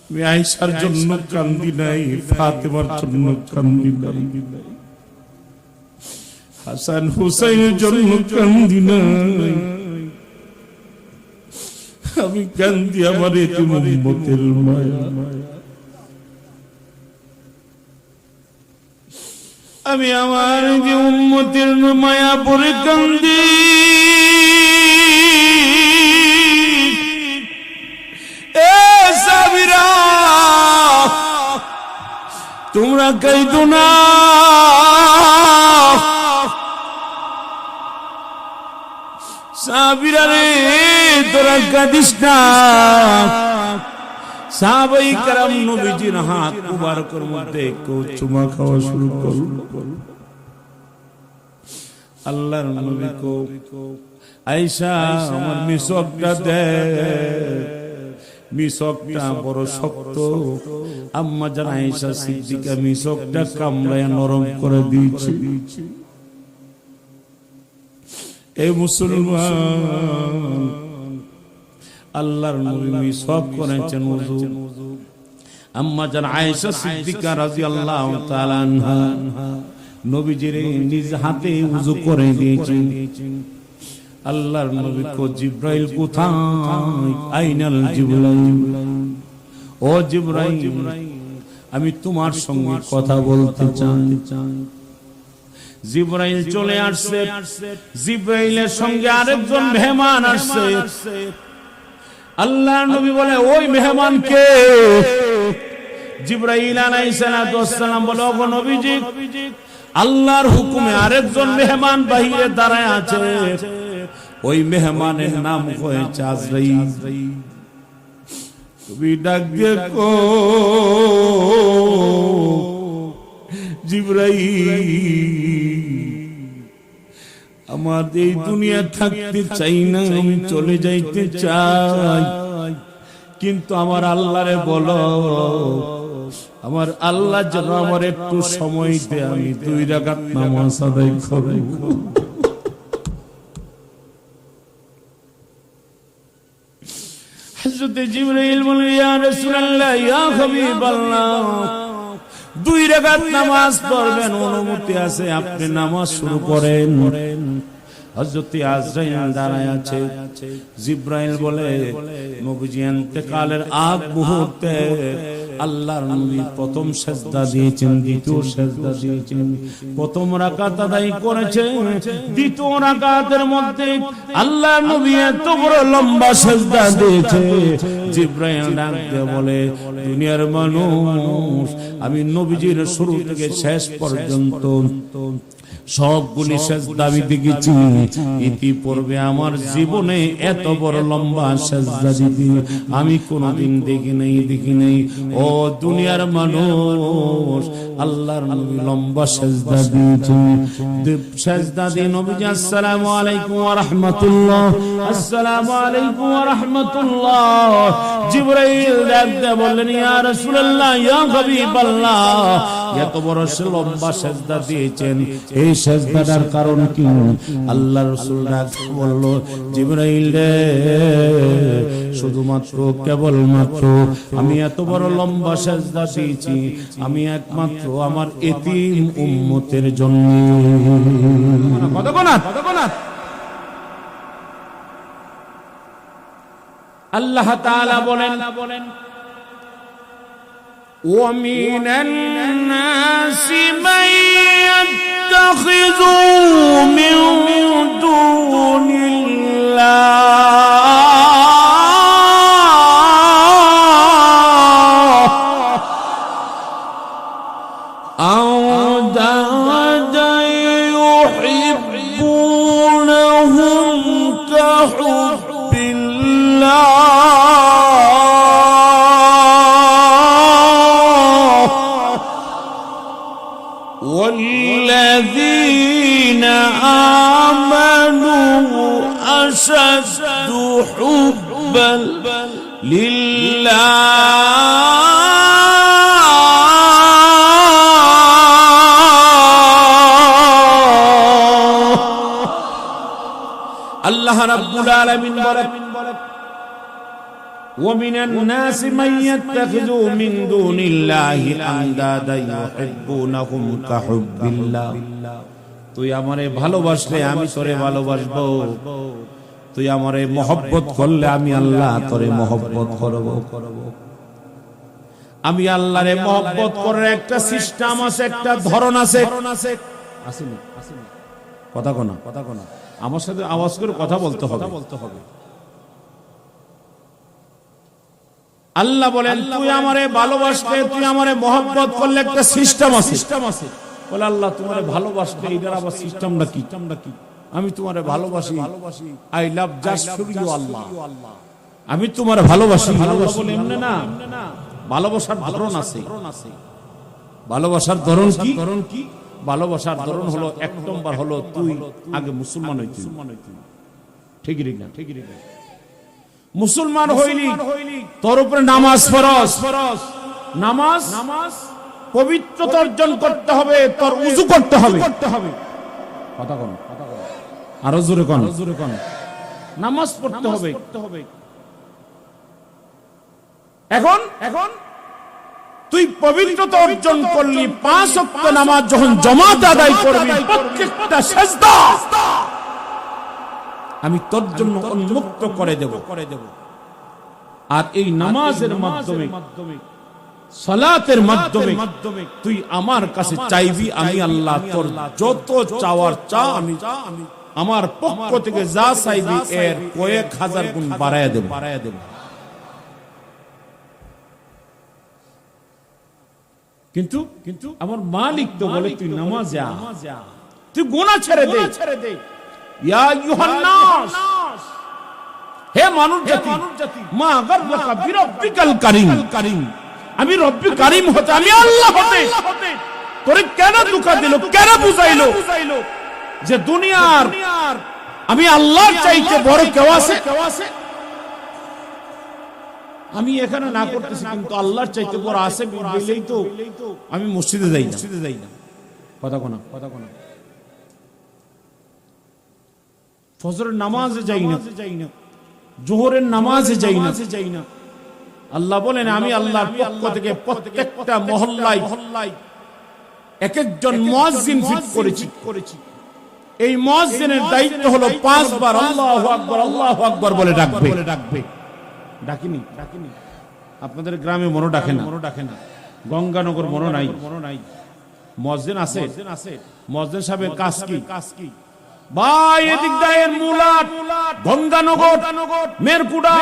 আমি আয়েশার জন্য কান্দি নাই, ফাতেমার জন্য কান্দি নাই, হাসান হুসাইনের জন্য কান্দি নাই, আমি কান্দি আমার এতিম উম্মতের মায়া। আমি আমার যে উম্মতের মায়া পড়ে কান্দি। এ সাবিরা, তোমরা কাইদো না, সাবিরা রে তোরা কাঁদিস না। সাহাবায়ে কেরাম নবীজির হাত মুবারকের মধ্যে কেউ চুমা খাওয়া শুরু করল। আল্লাহর নবী কো, আয়েশা আমার মিসকটা দে, মিসকটা বড় শক্ত। আম্মা জান আয়েশা সিদ্দিকা মিসকটা কামড়ায় নরম করে দিয়েছে। এ মুসলমান, আল্লাহর নবী মিসওয়াক করেছেন ওযু। আম্মা জান আয়েশা সিদ্দিকা রাদিয়াল্লাহু তাআলা আনহা নবীজির নিজ হাতে ওযু করে দিয়েছেন। আল্লাহর নবী কো, জিবরাইল কোথায়? আইনাল জিবরাইল, ও জিবরাইল আমি তোমার সঙ্গে কথা বলতে চাই। জিবরাইল চলে আসছে। জিবরাইলের সঙ্গে আরেকজন মেহমান আসছে। আল্লাহর নবী বলে, ওই মেহমান কে? জিবরাইল আলাইহিস সালাম বলে, ওগো নবীজি, আল্লাহর হুকুমে আরেকজন মেহমান বাহিরে দাঁড়ায় আছে। ওই মেহমানের নাম হয়েছে আজরাইল। তুমি ডাক দিয়ে কো, জিবরাইল আমার এই দুনিয়া থাকতে চাই না, আমি চলে যাইতে চাই, কিন্তু আমার আল্লাহরে বলো, আমার আল্লাহ যেন আমার একটু সময় দেয়, আমি 2 রাকাত নামাজ আদায় করব। হযরত জিবরাইল বলেন, ইয়া রাসূলুল্লাহ, ইয়া হাবিবাল্লাহ, 2 রাকাত নামাজ পড়বেন, অনুমতি আছে, আপনি নামাজ শুরু করেন। হযরত আজরাইল দাঁড়ায় আছে। জিবরাইল বলে, নবীজি ইন্তেকালের আগ মুহূর্তে আল্লাহর নবী প্রথম সিজদা দিয়েছেন, দ্বিতীয় সিজদা দিয়েছেন, প্রথম রাকাত আদায় করেছেন, দ্বিতীয় রাকাতের মধ্যে আল্লাহর নবী এত বড় লম্বা সিজদা দিয়েছে। জিবরাইল ডাক দিয়ে বলে, দুনিয়ার মানুষ, আমি নবীজির শুরু থেকে শেষ পর্যন্ত সবগুলি সিজদা আমি দেখেছি, ইতিপূর্বে আমার জীবনে এত বড় লম্বা সিজদা দিতে আমি কোনোদিন দেখি নাই। ও দুনিয়ার মানুষ, আল্লাহর নবী লম্বা সিজদা দিয়েছেন। সিজদা দিয়ে নবীজি আসসালামু আলাইকুম ওয়া রাহমাতুল্লাহ, আসসালামু আলাইকুম ওয়া রাহমাতুল্লাহ। জিবরাইল ডাক দিয়ে বললেন, ইয়া রাসূলুল্লাহ, ইয়া হাবিবাল্লাহ, এত বড় লম্বা সিজদা দিয়েছেন, এই সিজদাটার কারণ কি? আল্লাহ রাসূল ডাক বলল, জিবরাইল রে, শুধুমাত্র কেবলমাত্র আমি এত বড় লম্বা সিজদা দিয়েছি, আমি একমাত্র আমার এতিম উম্মতের জন্য। আল্লাহ তাআলা বলেন, وَمِنَ النَّاسِ مَن يَتَّخِذُ مِن دُونِ اللَّهِ أَنْدَادًا يُحِبُّونَهُمْ كَحُبِّ اللَّهِ والذين آمنوا أشد حبا لله الله رب العالمين বলেন, ومن الناس من يتخذ من دون الله اندادا يحبونهم كحب الله তুই আমারে ভালোবাসলে আমি তোরে ভালোবাসবো, তুই আমারে মহব্বত করলে আমি আল্লাহ তোরে মহব্বত করব। আমি আল্লাহরে মহব্বত করার একটা সিস্টেম আছে, একটা ধরন আছে। আসেনি কথা কোনা, কথা কোনা, আমার সাথে আওয়াজ করে কথা বলতে হবে। আল্লাহ বলেন তুই আমারে ভালোবাসলে, তুই আমারে মহব্বত করলে একটা সিস্টেম আছে। বলে আল্লাহ তোমারে ভালোবাসলে এটার আবার সিস্টেমটা কি? আমি তোমারে ভালোবাসি, I love just for you Allah, আমি তোমারে ভালোবাসি। বলে এমনি না, ভালোবাসার ধরন আছে। ভালোবাসার ধরন কি? ভালোবাসার ধরন হলো, এক নম্বর হলো তুই আগে মুসলমান হইতি, ঠিক না? মুসলমান হইলি, তোর উপরে নামাজ ফরজ। নামাজ পবিত্রতা অর্জন করতে হবে, তোর উযু করতে হবে। কথা কোন, আরো জোরে কোন, নামাজ পড়তে হবে। এখন তুই পবিত্রতা অর্জন করলি, 5 ওয়াক্ত নামাজ যখন জামাত আদায় করবি, প্রত্যেকটা সিজদা আমি তোর জন্য উন্মুক্ত করে দেব। আর এই নামাজের মাধ্যমে, সালাতের মাধ্যমে তুই আমার কাছে চাইবি, আমি আল্লাহ তোর যত চাওয়ার চা আমি আমার পক্ষ থেকে যা চাইবি এর কয়েক হাজার গুণ বাড়ায়া দেব। কিন্তু আমার মালিক তো বলে তুই নামাজ যা, তুই গুনাহ ছেড়ে দে। ইয়া আইয়ুহান নাস, হে মানুষ জাতি, মা গাররাকা বিরাব্বিকাল কারীম, আমি রব্বি কারীম হতে, আমি আল্লাহ হতে তোরে কেন ধোঁকা দিল, কেন বুঝাইলো যে দুনিয়ার আমি আল্লাহর চাইতে বড় কেউ আছে? আমি এখানে না করতেছি, কিন্তু আল্লাহর চাইতে বড় আছে বলেই তো আমি মসজিদে যাই না। কথা কোনা, ফজরের নামাজে যাই না, জোহরের নামাজে যাই না। আল্লাহ বলেন আমি আল্লাহর পক্ষ থেকে প্রত্যেকটা মহল্লায় এক একজন মুয়াজ্জিন ফিট করেছি। এই মুয়াজ্জিনের দায়িত্ব হলো 5 বার আল্লাহু আকবার, আল্লাহু আকবার বলে ডাকবে। ডাকিনি আপনাদের গ্রামে মনো ডাকে না, গঙ্গানগর মনো নাই। মুয়াজ্জিন আছে, মুয়াজ্জিন সাহেবের কাজ কি? ভাই এদিক দায়ের মুলাট, গঙ্গানগর, মেরকুড়া,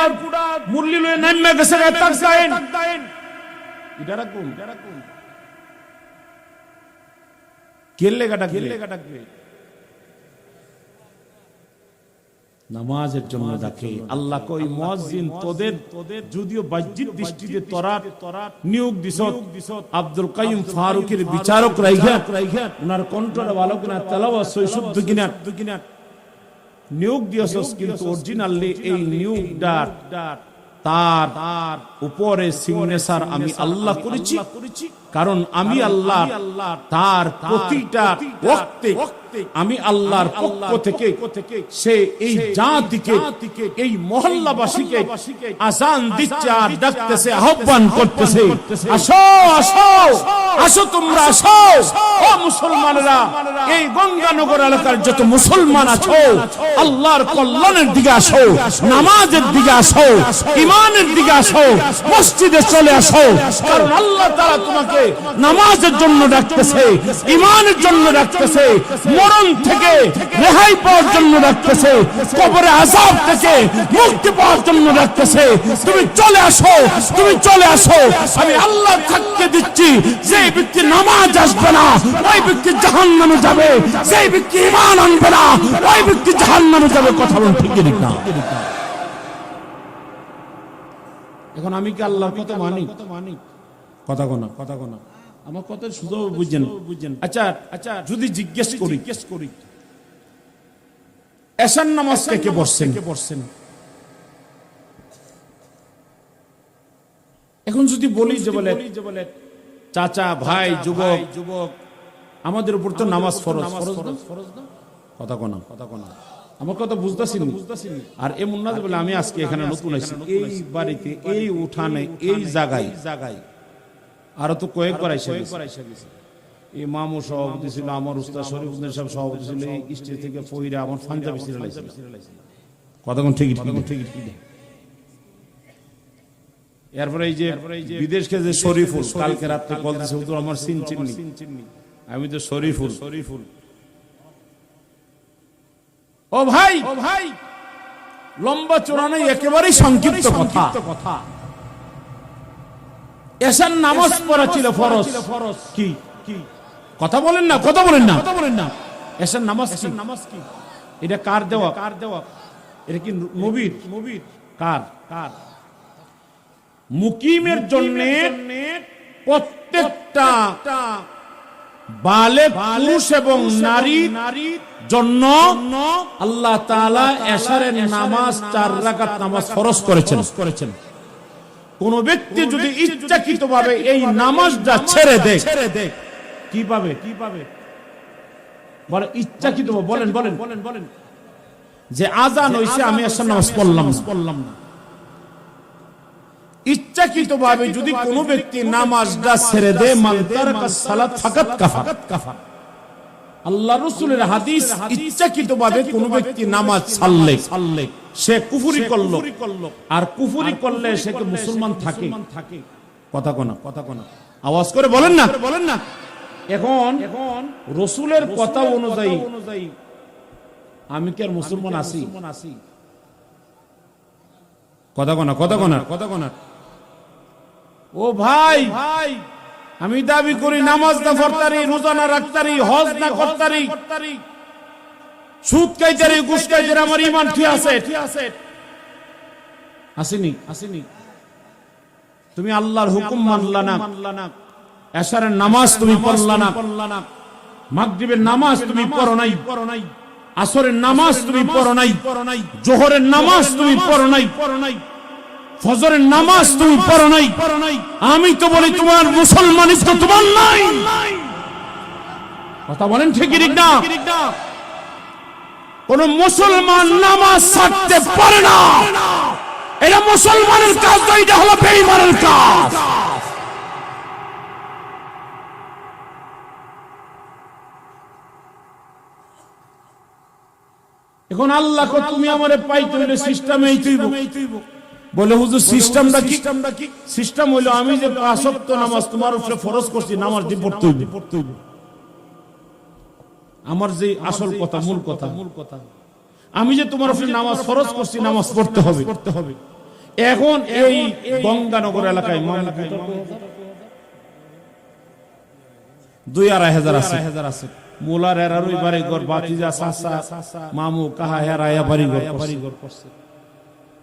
মুরলি লয়ে নাইমা গেছে তাক দায়েন, এটা রাখুন। কেলে ডাকবে নামাজের জন্য ডাকে। আল্লাহ কই মুয়াজ্জিন তোদের যদিও বাহ্যিক দৃষ্টিতে তোরা নিয়োগ দিছ, আব্দুল কাইয়ুম ফারুকের বিচারক রাইখা ওনার কণ্ঠটা ভালো কিনা, তেলাওয়াত শুদ্ধ কিনা নিয়োগ দিয়েছস, কিন্তু অরিজিনালি এই নিয়োগটা তার উপরে সিগনেচার আমি আল্লাহ করেছি। কারণ আমি আল্লাহ তার প্রতিটা ওয়াক্তে আমি আল্লাহর পক্ষ থেকে সে এই জাতিকে, এই মহল্লাবাসীকে আযান দিচ্ছে আর ডাকতেছে, আহ্বান করতেছে, আসো আসো আসো, তোমরা আসো ও মুসলমানেরা, এই গঙ্গানগর এলাকার যত মুসলমান আছো আল্লাহর কল্যাণের দিকে আসো, নামাজের দিকে আসো, ইমানের দিকে আসো, মসজিদে চলে আসো। কারণ আল্লাহ তাআলা তোমাকে নামাজের জন্য ডাকতেছে, ইমানের জন্য ডাকতেছে, মরণ থেকে রেহাই পাওয়ার জন্য ডাকতেছে, কবরে আযাব থেকে মুক্তি পাওয়ার জন্য ডাকতেছে। তুমি চলে আসো, তুমি চলে আসো। আমি আল্লাহ সাক্ষ্য দিচ্ছি, যে ব্যক্তি নামাজ আসবে না ওই ব্যক্তি জাহান্নামে যাবে, যে ব্যক্তি ঈমান আনবে না ওই ব্যক্তি জাহান্নামে যাবে। কথা বল ঠিক না? এখন আমি কি আল্লাহর কথা মানি? কথা কোনা আমার কথা শুধু বুঝছেন। আচ্ছা যদি জিজ্ঞেস করি এশার নামাজ কে পড়ছেন? এখন যদি বলি যে বলে চাচা, ভাই, যুবক, আমাদের উপর তো নামাজ ফরজ না? কথা কোনা আমার কথা বুঝতেছি আর এমন না বলে আমি আজকে এখানে নতুন আইছি এই বাড়িতে এই উঠানে এই জায়গায় আরো তো কয়েকবার আইসা গেছে ইমামও সভাপতি ছিল, আমার উস্তাদ শরীফুদ্দিন সাহেব সভাপতি ছিল, এই স্টেজ থেকে পইরা আমার পাঞ্জাবি ছিড়াইছিল। কথা কোন ঠিক এরপরে এই যে বিদেশ কে যে শরীফুল কালকে রাতে কল দিছে হুজুর আমার সিন চিন্নি, আমি তো শরীফুল। ও ভাই লম্বা চোরা নাই, একেবারেই সংক্ষিপ্ত কথা। এশার নামাজ পড়া ছিল ফরজ। কি কথা বলেন না এশার নামাজ কি? এটা কার দেওয়া? এটা কি নবীর? কার? মুকিমের জন্য প্রত্যেকটা বালেগ পুরুষ এবং নারীর জন্য আল্লাহ তাআলা এশারের নামাজ 4 রাকাত নামাজ ফরজ করেছেন। কোন ব্যক্তি যদি ইচ্ছাকৃতভাবে এই নামাজটা ছেড়ে দেয় কি পাবে? বলে ইচ্ছাকৃত বলেন যে আজান হইছে আমি এশার নামাজ পড়লাম না। ইচ্ছাকৃতভাবে যদি কোনো ব্যক্তি নামাজটা ছেড়ে দেয় মান তারাকা সালাত ফাকাত কাফার। আল্লাহ রাসূলের হাদিস, ইচ্ছাকৃতভাবে কোনো ব্যক্তি নামাজ ছাড়লে সে কুফরি করলো, আর কুফরি করলে সে কি মুসলমান থাকে? কথা কোনা আওয়াজ করে বলেন না। এখন রাসূলের কথা অনুযায়ী আমি কি আর মুসলমান আছি? কথা কোনা ও ভাই আমি দাবি করি নামাজ না পড়তারি, রোজা না রাখতারি, হজ না করতারি, সুদ খাইতারি, ঘুষ খাইতারি, আমার ঈমান ঠিক আছে? আসেনি? তুমি আল্লাহর হুকুম মানলা না, এশারের নামাজ তুমি পড়লা না, মাগরিবের নামাজ তুমি পড়ো নাই, আসরের নামাজ তুমি পড়ো নাই, জোহরের নামাজ তুমি পড়ো নাই, ফজরের নামাজ তুমি পড়ো নাই। আমি তো বলি তোমার মুসলমানিত্ব তোমার নাই। কথা বলেন ঠিক না? কোন মুসলমান নামাজ ছাড়তে পারে না। এটা মুসলমানের কাজ না, এটা হলো বেঈমানের কাজ। এখন আল্লাহ কো তুমি আমারে পাইতে হইলে সিস্টেমে এইতেইব। বলে হুজুর সিস্টেমটা কি? সিস্টেম হইলো আমি যে 5 ওয়াক্ত নামাজ তোমার উপরে ফরজ করছি, নামাজ দি পড়তে হইবে। আমার যে আসল কথা, মূল কথা, আমি যে তোমার উপরে নামাজ ফরজ করছি, নামাজ পড়তে হবে। এখন এই গঙ্গানগর এলাকায় 2-2.5 আছে। মোলার এরারই বাড়িঘর, বাতিজা, চাচা, মামু, কাহা হেরায়া বাড়িঘর করছে।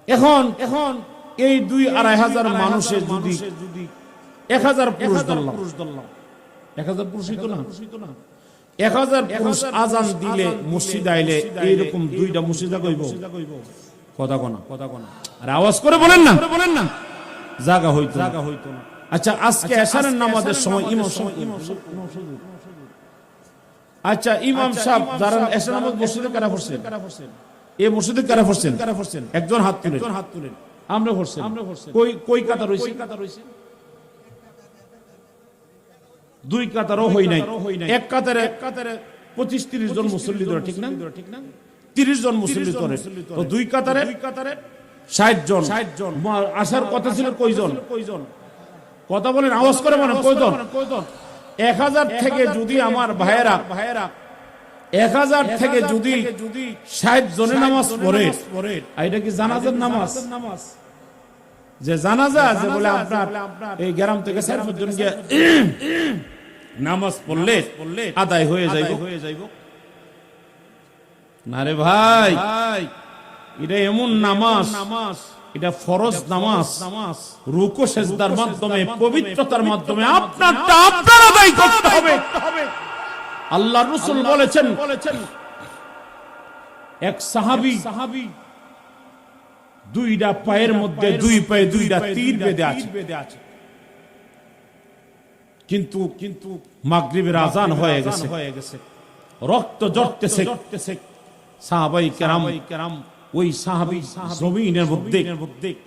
এখন এই 2-2.5 মানুষের যদি 1000 পুরুষ ধরলাম, 1000 পুরুষই তো না, 1000 পুরুষ আজান দিলে মসজিদ আইলে এইরকম 2টা মসজিদা কইব? কথা কোনা আর আওয়াজ করে বলেন না জায়গা হইতো না। আচ্ছা আজকে এশারের নামাজের সময় ইমাম সাহেব যারা এশার নামাজ মসজিদে কারা পড়ছেন? এই মসজিদে কারা পড়ছেন? একজন হাত তুলেন। আমরা পড়ছেন। কই কাতার হইছে? 2 কাতারও হই নাই। এক কাতারে 25-30 জন মুসল্লি ধরে, ঠিক না? 30 জন মুসল্লি ধরে, তো 2 কাতারে 60 জন। আসার কথা ছিল কয়জন? কথা বলেন, আওয়াজ করে বলেন কয়জন? 1000 থেকে যদি আমার ভাইয়েরা 1000 থেকে যদি 60 জনের নামাজ পড়ে, এটা কি জানাজার নামাজ? যে জানাজা যে বলে আপনার এই গ্রাম থেকে 4 জন গিয়ে নামাজ পড়লে আদায় হয়ে যাইব না রে ভাই। এটা এমন নামাজ, এটা ফরজ নামাজ, রুকু সেজদার মাধ্যমে, পবিত্রতার মাধ্যমে আপনারটা আপনার আদায় করতে হবে। আল্লাহর রাসূল বলেছেন, এক সাহাবী 2টা পায়ের মধ্যে 2 পায়ে 2টা তীর বেঁধে আছে, কিন্তু মাগরিবের আজান হয়ে গেছে, রক্ত ঝরতেছে, সাহাবাই কেরাম ওই সাহাবী জমিনের মধ্যে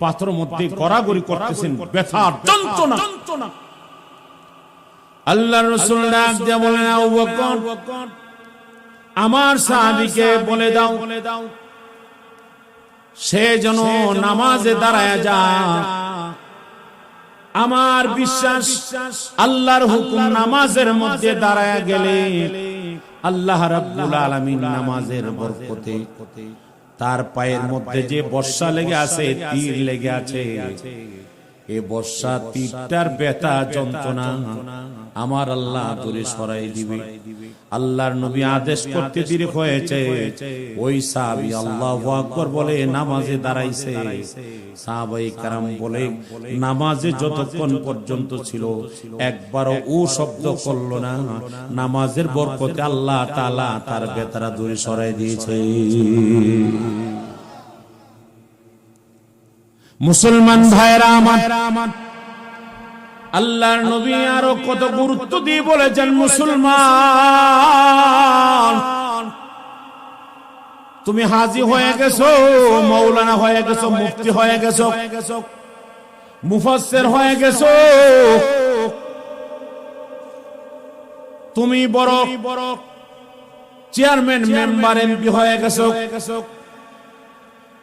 পাথরের মধ্যে গড়াগড়ি করতেছেন, ব্যথা যন্ত্রণা। আল্লাহর রাসূল ডাক দিয়ে বলেন, আবু বকর আমার সাহাবীকে বলে দাও সে যেন নামাজে দাঁড়ায় যায়। আমার বিশ্বাস আল্লাহর হুকুম নামাজের মধ্যে দাঁড়ায় গেলে আল্লাহ রাব্বুল আলামিন নামাজের বরকতে তার পায়ের মধ্যে যে বর্ষা লেগে আছে, তীর লেগে আছে, এই বর্ষা তীরটার ব্যথা যন্ত্রণা আমার আল্লাহ দূরে সরাই দিবে। আল্লাহর নবী আদেশ করতে দেরি হয়েছে, ওই সাহাবী আল্লাহু আকবার বলে নামাজে দাঁড়াইছে। সাহাবায়ে কেরাম বলে নামাজে যতক্ষণ পর্যন্ত ছিল একবারও ও শব্দ করলো না। নামাজের বরকতে আল্লাহ তাআলা তার ব্যথাটা দূরে সরাই দিয়েছে। মুসলমান ভাইরা আমার, আল্লাহর নবী আরো কত গুরুত্ব দিয়ে বলেছেন, মুসলমান তুমি হাজী হয়ে গেছো, মাওলানা হয়ে গেছো, মুফতি হয়ে গেছো, মুফাসসির হয়ে গেছো, তুমি বড় চেয়ারম্যান, মেম্বার, এমপি হয়ে গেছো,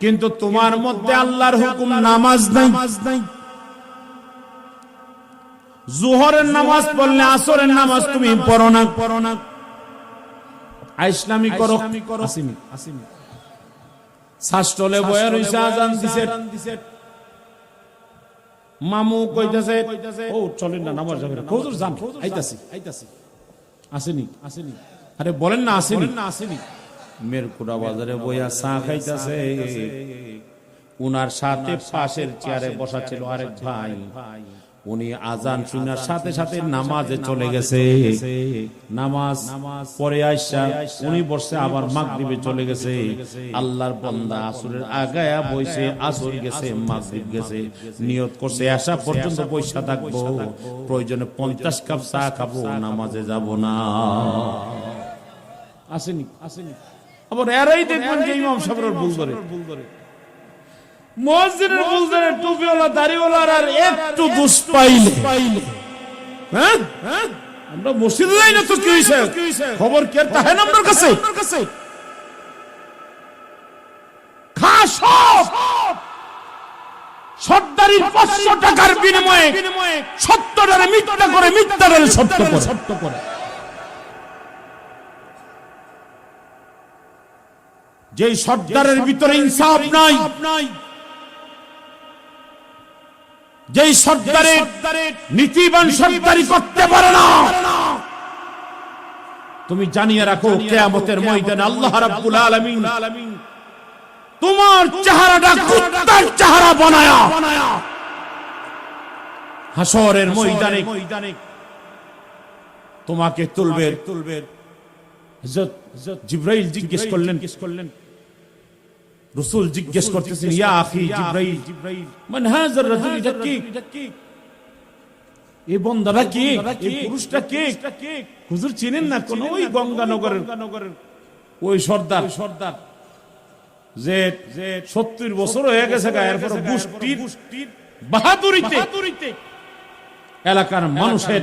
কিন্তু তোমার মধ্যে আল্লাহর হুকুম নামাজ নাই। জোহরের নামাজ পড়লে আসরের নামাজ তুমি পড়ো না, ইসলামী করো, শাস্ত্রলে বয়ে রইছে, আজান দিছে, মামু কইতাছে ও চলেন না নামাজ যাবে না, হুজুর যান আইতাছি আসেনি, আরে বলেন না আসেনি। মেরকুড়া বাজারে বইয়া চা খাইতেছে, উনার সাথে পাশের চেয়ারে বসা ছিল আরেক ভাই, উনি আজান শোনার সাথে সাথে নামাজে চলে গেছে। নামাজ পরে আইসা উনি বসে আবার মাগরিবে চলে গেছে। আল্লাহর বান্দা আসরের আগায়া বইছে, আসর গেছে, মাগরিব গেছে, নিয়ত করছে আসা পর্যন্ত পয়সা থাকবো, প্রয়োজনে 50 কাপ চা খাবো, নামাজে যাব না। আসেনি। আবার এরাই দেখবেন যে ইমাম সাহেবের ভুল করে, মুয়াজ্জিনের ভুল করে, টুপিওয়ালা দাড়িওয়ালার আর একটু দোষ পাইলে, হ্যাঁ আমরা মসজিদে যাই না তো কি হইছে, খবর কি আর তাহে নাম্বার কাছে খাস সর্দারির 500 টাকার বিনিময়ে 70টারে মিথ্যা করে, মিথ্যারে সত্য করে। যেই সর্দারের ভিতরে ইনসাফ নাই, যেই সর্দারের নীতিবান সর্দারি করতে পারে না, তুমি জানিয়ে রাখো কিয়ামতের ময়দানে আল্লাহ রাব্বুল আলামিন তোমার চেহারাটা কুত্তার চেহারা বানায়া হাসরের ময়দানে তোমাকে তুলবে। জিবরাইল জিজ্ঞেস করলেন, রাসূল জিজ্ঞেস করতেছেন, ইয়া আখি জিবরাইল মান হাযার রাজুল, এটা কে, এই বান্দাটা কে, এই পুরুষটা কে? হুজুর চিনেন না? কোন ওই গঙ্গানগরের ওই সর্দার যে 70 বছর হয়ে গেছে, গায়ের পর গোষ্ঠীর বাহাদুরিতে এলাকার মানুষের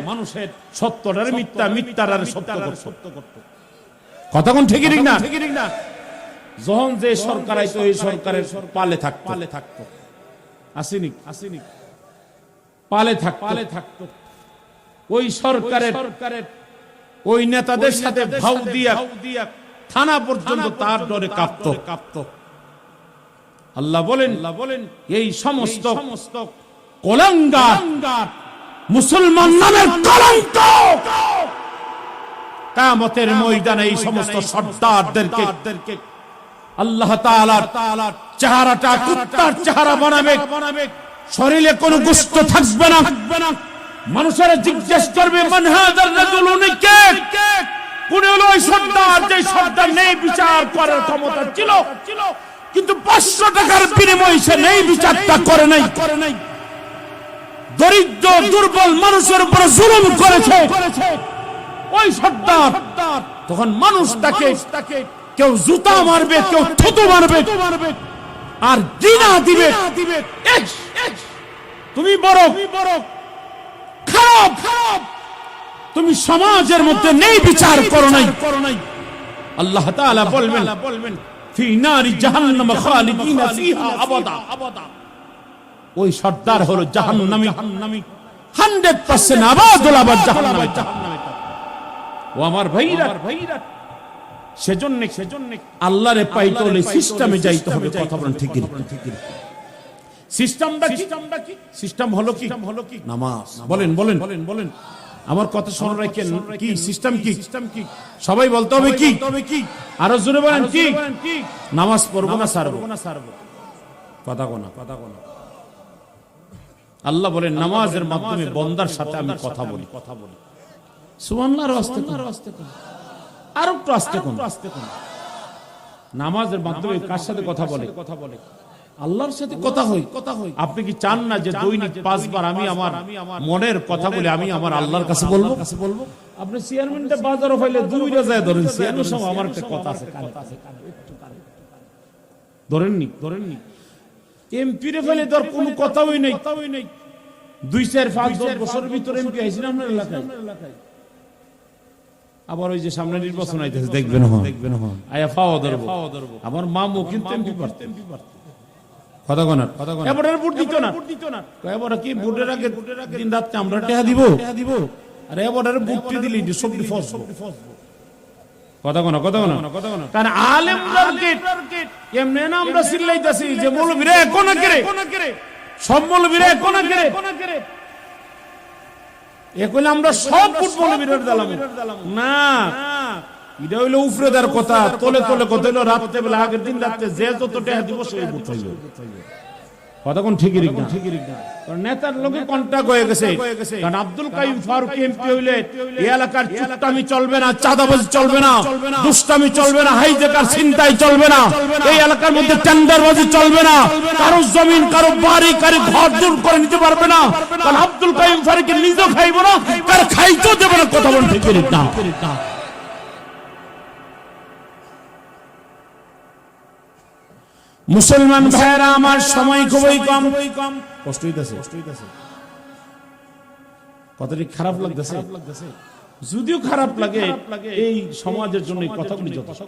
সত্যটার মিথ্যা, মিথ্যার সত্য করত। কথা কোন ঠিক না? যখন যে সরকার আইতো এই সরকারের পালে থাকতো, আসেনি পালে থাকতো, ওই সরকারের ওই নেতাদের সাথে ভাও দিয়া থানা পর্যন্ত তার ডরে কাঁপতো। আল্লাহ বলেন এই সমস্ত কলঙ্কার মুসলমান নামের কলঙ্ক কিয়ামতের ময়দানে এই সমস্ত সর্দারদেরকে আল্লাহ তাআলার চেহারাটা কুত্তার চেহারা বানাবে, শরীরে কোনো গোশত থাকবে না। মানুষেরা জিজ্ঞেস করবে, মান হাযার রাজুল, উনি কে? কোন হলো ওই সর্দার, যে সর্দার নেই বিচার করার ক্ষমতা ছিল, কিন্তু 500 টাকার বিনিময়ে সে নেই বিচারটা করে নাই। দরিদ্র দুর্বল মানুষের উপর জুলুম করেছে ওই সর্দার। তখন মানুষ তাকে কেউ জুতা মারবে, কেউ থুতু মারবে, আর ঘৃণা দিবে। তুমি বড় খারাপ, তুমি সমাজের মধ্যে নেই বিচার করো নাই। আল্লাহ তাআলা বলবেন ফি নারি জাহান্নাম খালিদিনা ফিহা আবাদা। ওই সর্দার হলো জাহান্নামী, 100% আবাদুল আবাদ জাহান্নামে। ও আমার ভাইরা, সেজন্য আল্লাহরে পাইতে হলে সিস্টেমে যাইতে হবে। কথা বলেন ঠিক কি? সিস্টেমটা কি? সিস্টেম হলো কি? নামাজ। বলেন আমার কথা শুনে রাখেন। কি সিস্টেম? কি সবাই বলতে হবে কি? আরো জোরে বলেন কি? নামাজ পড়বো না ছাড়বো? কথা কোনা। আল্লাহ বলেন নামাজের মাধ্যমে বান্দার সাথে আমি কথা বলি। সুবহানাল্লাহ। আর একটু আস্তে কোন। নামাজের মাধ্যমে কার সাথে কথা বলে? আল্লাহর সাথে কথা হয়। আপনি কি চান না যে দৈনিক 5 বার আমি আমার মনের কথা বলে আমি আমার আল্লাহর কাছে বলবো? আপনি চেয়ারম্যানটা বাজারও পাইলে 2 রাজায় ধরেন, চেয়ারম্যান সঙ্গে আমার একটা কথা আছে, ধরেননি। এমপি রে ফেলে ধর কোনো কথাই নাই। 2, 4, 5, 10 বছরের ভিতরে এমপি আইছেন আপনার এলাকায়। আবার ওই যে সামনে নির্বাচন আইতেছে, দেখবেন আয়া ফাওয়া ধরবো। আমার মামু কিন্তু এমপি পারতেন। কথা কোনা। এবারে ভোট দিত না। এবারে কি ভোটের আগে দিন রাত আমরা টাকা দিব? আরে এবারে ভোট দিলি সব ফস। কথা কোনা। কারণ আলেমদেরকে এমনি না আমরা চিল্লাইতাছি যে মৌলবীরা কোন করে, সব মৌলবীরা কোন করে। এখন আমরা সব ফুটবল বিরোধ দিলাম না। এটা হইলো উফরেদার কথা, তলে কথা হইলো রাত্রে বেলা আগের দিন রাত্রে যে যত টাকা দিব সেই ভোট হইল। কথা কোন ঠিকই না? কারণ নেতার লোকে কন্টাক্ট হয়ে গেছে। কারণ আব্দুল কাইয়ুম ফারুক এমপি হইলে এই এলাকার চুট্টামি চলবে না, চাঁদাবাজি চলবে না, দুষ্টামি চলবে না, হাইজ্যাকার ছিনতাই চলবে না, এই এলাকার মধ্যে টেন্ডারবাজি চলবে না, কারো জমিন, কারো বাড়ি, কারো ঘর দূর করে নিতে পারবে না। কারণ আব্দুল কাইয়ুম ফারুক নিজেও খাইব না, কার খাইতেও দেবে না। কথা বল ঠিক না? মুসলমান ভাইরা আমার, সময় খুবই কম। কষ্ট হইতাছে, কথাটি খারাপ লাগতেছে। যদিও খারাপ লাগে, এই সমাজের জন্য এই কথাগুলি যথেষ্ট।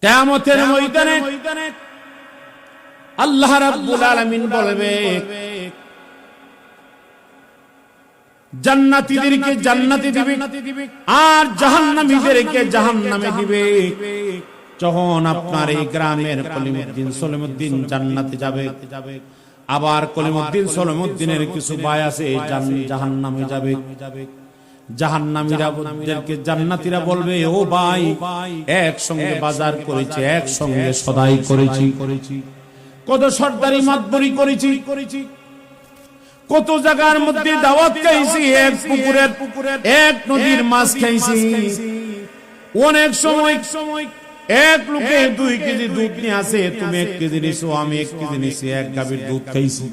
কিয়ামতের ময়দানে আল্লাহ রাব্বুল আলামিন বলবে জান্নাতীদেরকে জান্নাতে দিবে আর জাহান্নামীদেরকে জাহান্নামে দিবে। যখন আপনার এই গ্রামের কলিমুদ্দিন সলিমুদ্দিন জান্নাতে যাবে, আবার কলিমুদ্দিন সলিমুদ্দিনের কিছু ভাই আছে জাহান্নামে যাবে। জাহান্নামীদেরকে জান্নাতীরা বলবে, ও ভাই, একসঙ্গে বাজার করেছি, একসঙ্গে সদাই করেছি, কত সর্দারি মাতবরি করেছি, কত জায়গার মধ্যে দাওয়াত খাইছি, এক পুকুরের এক নদীর মাছ খাইছি। অনেক সময় এক লোকে 2 কেজি দুধ নিয়ে আসে, তুমি 1 কেজি নিছো, আমি 1 কেজি নিছি, এক গাভীর দুধ খাইছি।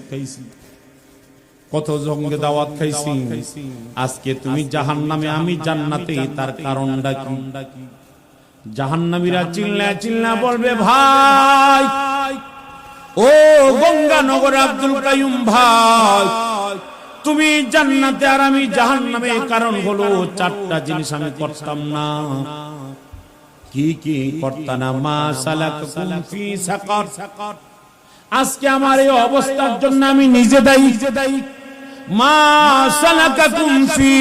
কত জঙ্গে দাওয়াত খাইছি। আজকে তুমি জাহান্নামে, আমি জান্নাতে, তার কারণটা কি? জাহান্নামীরা চিল্লা বলবে, ভাই, ও গঙ্গানগর আব্দুল কাইয়ুম ভাই, তুমি জান্নাতে আর আমি জাহান্নামে। কারণ হলো 4টা জিনিস আমি করতাম না। কি করতাম না? মা সালাকুম ফি সাকার। আজকে আমার এই অবস্থার জন্য আমি নিজে দায়ী। মা সালাকুম ফি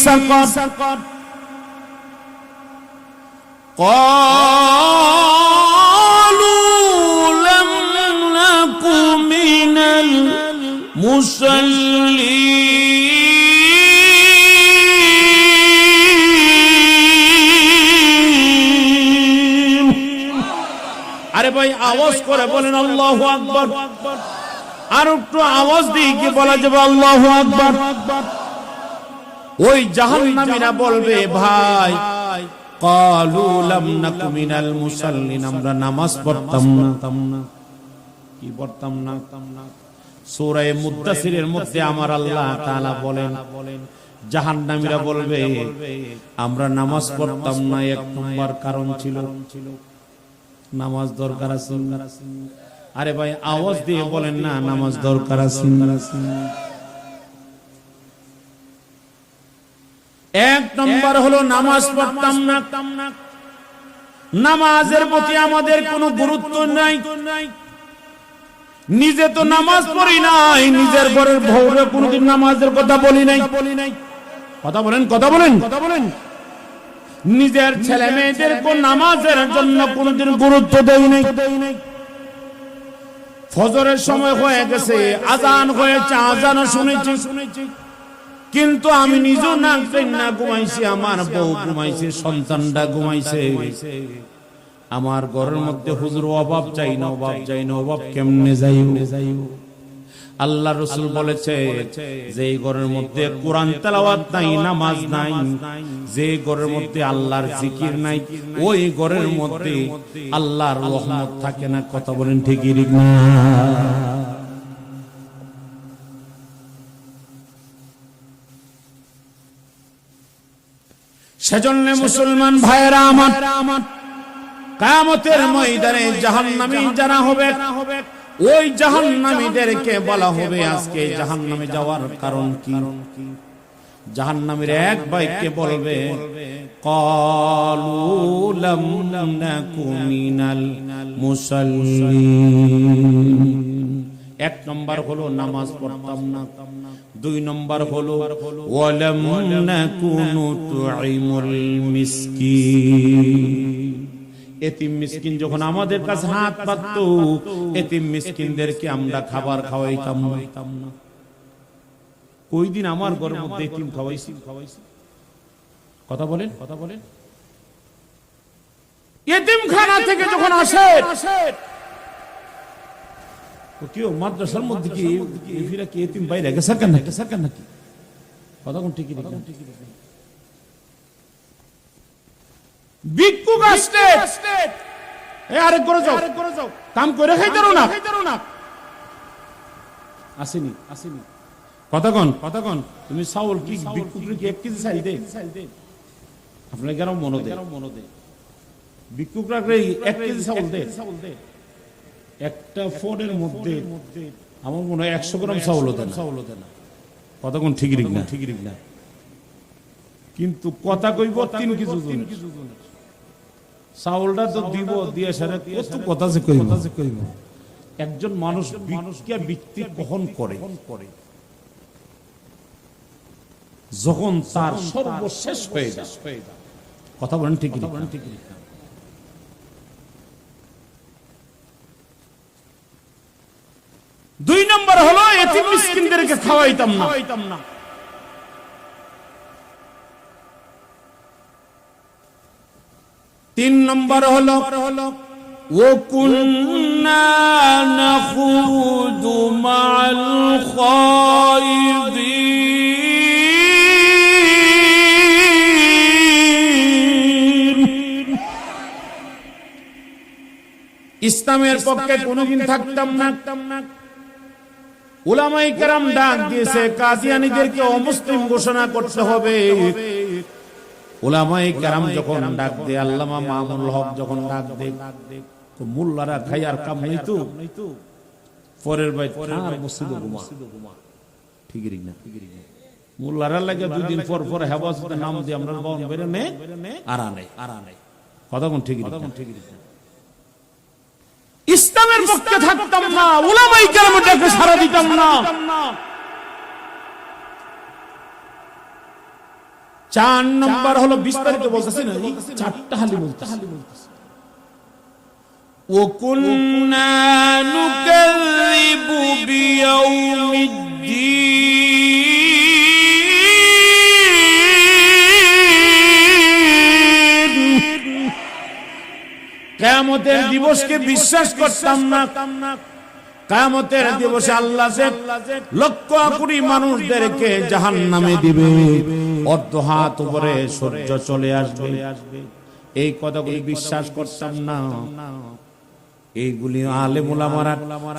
সাকার। আরে ভাই, আওয়াজ করে বলেন আল্লাহু আকবার। আর একটু আওয়াজ দিয়ে কি বলা যাবে? আল্লাহু আকবার। ওই জাহান্নামীরা বলবে, ভাই, ক্বালু লাম নাকু মিনাল মুসাল্লিন, আমরা নামাজ পড়তাম না। কি পড়তাম না? সূরা মুদ্দাসিরের মধ্যে আমার আল্লাহ তাআলা বলেন, জাহান্নামীরা বলবে আমরা নামাজ পড়তাম না, এক নম্বর কারণ ছিল নামাজ দরকার আছে। আরে ভাই আওয়াজ দিয়ে বলেন না নামাজ দরকার আছে। এক নম্বর হলো নামাজ পড়তাম না, নামাজের প্রতি আমাদের কোনো গুরুত্ব নাই। নিজে তো নামাজ পড়ি নাই, নিজের ঘরের বউরে কোনদিন নামাজের কথা বলি নাই। কথা বলেন, কথা বলেন, কথা বলেন। নিজের ছেলে মেয়েদের কোন নামাজের জন্য কোনদিন গুরুত্ব দেই নাই। ফজরের সময় হয়ে গেছে, আজান হয়েছে, আজানও শুনেছি, কিন্তু আমি নিজেও না ঘুমাইছি, আমার বউ ঘুমাইছে, সন্তানটা ঘুমাইছে। আমার ঘরের মধ্যে হুজুর অভাব চাই না, অভাব চাই না, অভাব কেমনে যাইও। আল্লাহ রাসূল বলেছে যে ঘরের মধ্যে কোরআন তেলাওয়াত নাই, নামাজ নাই, যে ঘরের মধ্যে আল্লাহর জিকির নাই, ওই ঘরের মধ্যে আল্লাহর রহমত থাকে না। কথা বলেন ঠিক না? সেজন্য মুসলমান ভাইরা আমার, কিয়ামতের ময়দানে জাহান্নামী যারা হবে, ওই জাহান্নামীদেরকে বলা হবে আজকে জাহান্নামে যাওয়ার কারণ কি। জাহান্নামীর এক ভাইকে বলবে ক্বালু লাম নাকু মিনাল মুসাল্লিন। এক নম্বর হলো নামাজ পড়তাম না, দুই নম্বর হলো ওয়ালাম নাকুনু তুইমুল মিসকিন। এতিম মিসকিন যখন আমাদের কাছে হাত পাততো, এতিম মিসকিনদেরকে আমরা খাবার খাওয়াইতাম না। কই দিন আমার ঘরের মধ্যে এতিম খাওয়াইছি? কথা বলেন, কথা বলেন। এতিমখানা থেকে যখন আসে, কেউ মাদ্রাসার মধ্যে কি ফিরা কি এতিম বাইরে গেছে কেন নাকি? কথা কোন ঠিকই না? ভিক্ষুক আসলে আরেক করে যাও, কাম করে খাইতে না। আসেনি, আসেনি। কথা কন। তুমি চাউল কি ভিক্ষুকরে কি 1 কেজি চাল দে? আপনার কেন মনে দে? ভিক্ষুকরা 1 কেজি চাউল দে। একটা ফোনের মধ্যে আমার মনে হয় 100 গ্রাম চাউল দেন। কথা কোন ঠিক না? কিন্তু কথা কইব 3 কেজি চাউলটা তো দিব, দিয়ে সারা কত কথা যে কইব। একজন মানুষ ভিক্ষা বৃত্তি কখন করে? যখন তার সর্বশেষ হয়ে যায়। কথা বলেন ঠিক না? দুই নম্বর হলো এতিম মিসকিনদেরকে খাওয়াইতাম না। তিন নম্বর হলো ওয়াকুন্না নাখুদু মা'আল খায়দিন। ইসলামের পক্ষে কোনদিন থাকতাম না। উলামায়ে কেরাম ডাক দিয়েছে কাদিয়ানীদেরকে অমুসলিম ঘোষণা করতে হবে। উলামায়ে কেরাম যখন ডাক দেয়, আল্লামা মামুনুল হক যখন ডাক দেয়, তো মোল্লারা খাই আর কাম নাই তো পরের বাইত আর মসজিদে ঘুমা। ঠিক না? মোল্লারা লাগে 2 দিন পর হেফাজতে নাম দিয়ে আমরা বাউন বেরে নে আর আনে। কথা কোন ঠিক না? ইসলামের পক্ষে থাকতাম না, উলামায়ে কেরামের ডাকে সাড়া দিতাম না। 4 নম্বর হলো বিস্তারিত বলতেছি না, 4টা হালি বলতেছি। ওয়াকুন্না নুকাযযিবু বিয়াউমিদ্দিন। কিয়ামতের দিবসকে বিশ্বাস করতাম না। কিয়ামতের দিবসে আল্লাহ যে লক্ষ কোটি মানুষদেরকে জাহান্নামে দিবে, অর্ধ হাত উপরে সূর্য চলে আসবে, এই কথাগুলি বিশ্বাস করতাম না। এইগুলি আলেম উলামারা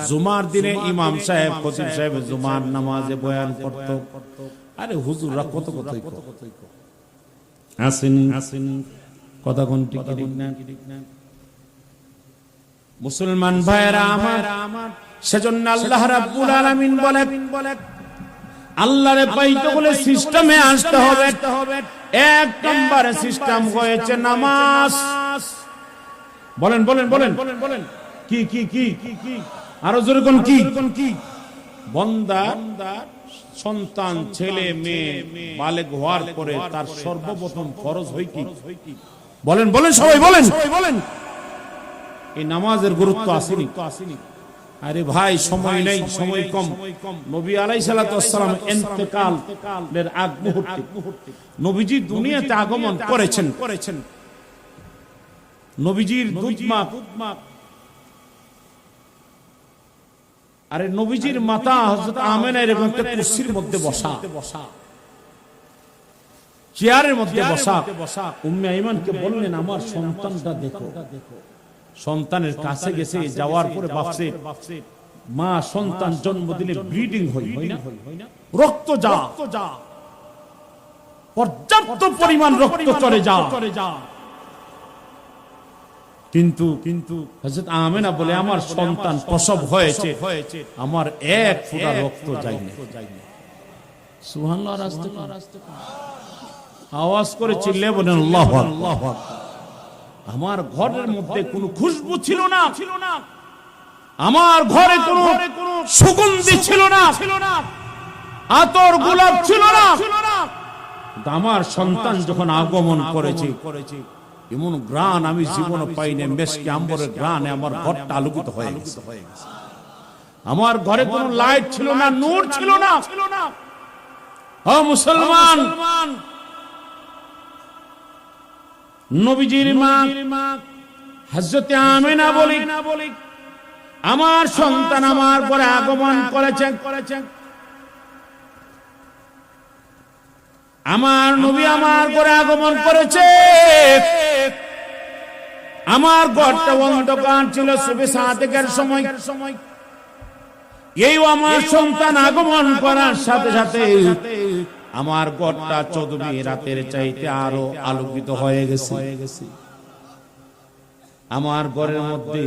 জুমার দিনে ইমাম সাহেব, খতিব সাহেব জুমার নামাজে বয়ান করত। আরে হুজুররা কত কথাই আসেন কথা কোন ঠিক না। মুসলমান ভাইরা আমার, সেজন্য আল্লাহ রাব্বুল আলামিন বলেন আল্লাহরে পাইতে বলে সিস্টেমে আসতে হবে। এক নম্বরে সিস্টেম হয়েছে নামাজ। বলেন বলেন বলেন বলেন কি কি কি কি আরো জোরে কোন কি বান্দা সন্তান ছেলে মেয়ে বালেগ হওয়ার পরে তার সর্বপ্রথম ফরজ হয় কি? বলেন বলেন সবাই বলেন বলেন। এই নামাজের গুরুত্ব আসেনি? আরে ভাই সময় নেই, সময় কম। নবী আলাইহিস সালাতু ওয়াস সালাম ইন্তেকালের আগ মুহূর্তে নবীজি দুনিয়াতে আগমন করেছেন। নবীজির দুধমাপ, আরে নবীজির মাতা হযরত আমেনা এরকম একটা কুরসির মধ্যে বসা, চেয়ারের মধ্যে বসা। উম্মে আইমানকে বললেন আমার সন্তানটা দেখো। সন্তানের কাছে গেছে, যাওয়ার পরে ভাবছে মা সন্তান জন্ম দিলে ব্লিডিং হয় না, রক্ত যা পর্যাপ্ত পরিমাণ রক্ত চলে যা। কিন্তু হযরত আমেনা বলে আমার সন্তান প্রসব হয়েছে, আমার এক ফোঁটা রক্ত যায়নি। সুবহানাল্লাহ। আওয়াজ করে চিল্লে বলেন আল্লাহু আকবার। আমার ঘরের মধ্যে কোনো খুশবু ছিল না, আমার ঘরে কোনো সুগন্ধি ছিল না, আতর গোলাপ ছিল না। আমার সন্তান যখন আগমন করেছে এমন গ্রাণ আমি জীবনে পাইনি। মেশকে আম্বরের গ্রাণে আমার ঘরটা আলোকিত হয়ে গেছে। আমার ঘরে কোনো লাইট ছিল না, নূর ছিল না। ও মুসলমান, নবীজির মা হযরত আমেনা বলি আমার সন্তান আমার পরে আগমন করেছে। আমার নবী আমার পরে আগমন করেছে। আমার ঘরটা অন্ধকার ছিল সুবহ সাদেকের সময়। এই আমার সন্তান আগমন করার সাথে সাথে আমার ঘরটা চৌধুরী রাতের চাইতে আরো আলোকিত হয়ে গেছে। আমার ঘরের মধ্যে